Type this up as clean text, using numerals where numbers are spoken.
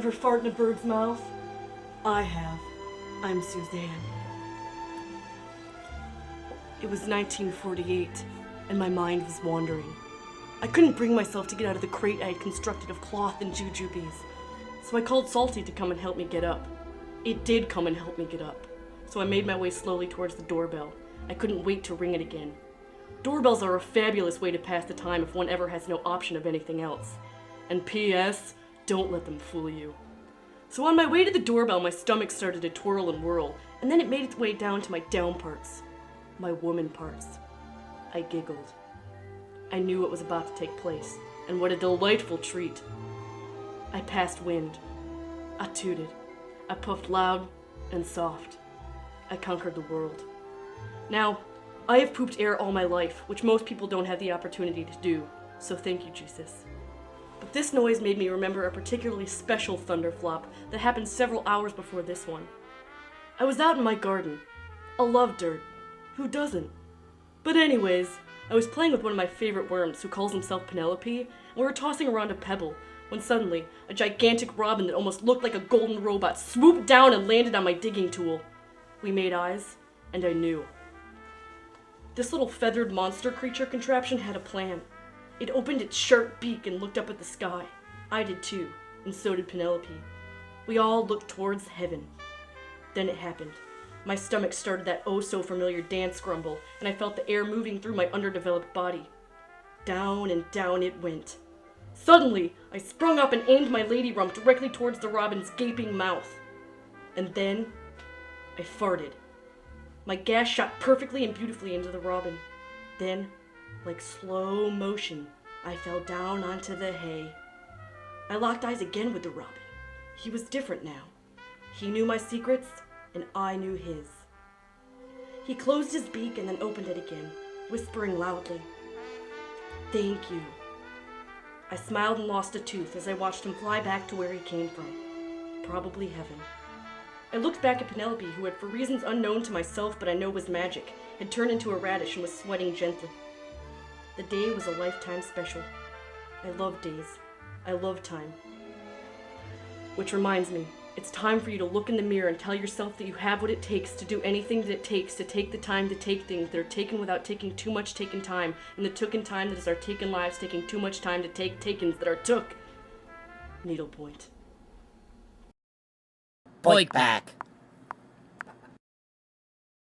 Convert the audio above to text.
Ever fart in a bird's mouth? I have. I'm Suzanne. It was 1948, and my mind was wandering. I couldn't bring myself to get out of the crate I had constructed of cloth and jujubes, so I called Salty to come and help me get up. It did come and help me get up, so I made my way slowly towards the doorbell. I couldn't wait to ring it again. Doorbells are a fabulous way to pass the time if one ever has no option of anything else. And P.S., don't let them fool you. So on my way to the doorbell, my stomach started to twirl and whirl, and then it made its way down to my down parts. My woman parts. I giggled. I knew what was about to take place, and what a delightful treat. I passed wind. I tooted. I puffed loud and soft. I conquered the world. Now, I have pooped air all my life, which most people don't have the opportunity to do, so thank you, Jesus. But this noise made me remember a particularly special thunderflop that happened several hours before this one. I was out in my garden. I love dirt. Who doesn't? But anyways, I was playing with one of my favorite worms who calls himself Penelope, and we were tossing around a pebble, when suddenly, a gigantic robin that almost looked like a golden robot swooped down and landed on my digging tool. We made eyes, and I knew. This little feathered monster creature contraption had a plan. It opened its sharp beak and looked up at the sky. I did too, and so did Penelope. We all looked towards heaven. Then it happened. My stomach started that oh-so-familiar dance grumble, and I felt the air moving through my underdeveloped body. Down and down it went. Suddenly, I sprung up and aimed my lady rump directly towards the robin's gaping mouth. And then, I farted. My gas shot perfectly and beautifully into the robin. Then, like slow motion, I fell down onto the hay. I locked eyes again with the robin. He was different now. He knew my secrets, and I knew his. He closed his beak and then opened it again, whispering loudly, "Thank you." I smiled and lost a tooth as I watched him fly back to where he came from. Probably heaven. I looked back at Penelope, who had, for reasons unknown to myself but I know was magic, had turned into a radish and was sweating gently. The day was a lifetime special. I love days. I love time. Which reminds me, it's time for you to look in the mirror and tell yourself that you have what it takes to do anything that it takes to take the time to take things that are taken without taking too much taken time, and the tooken time that is our taken lives taking too much time to take takens that are took. Needlepoint. Point back.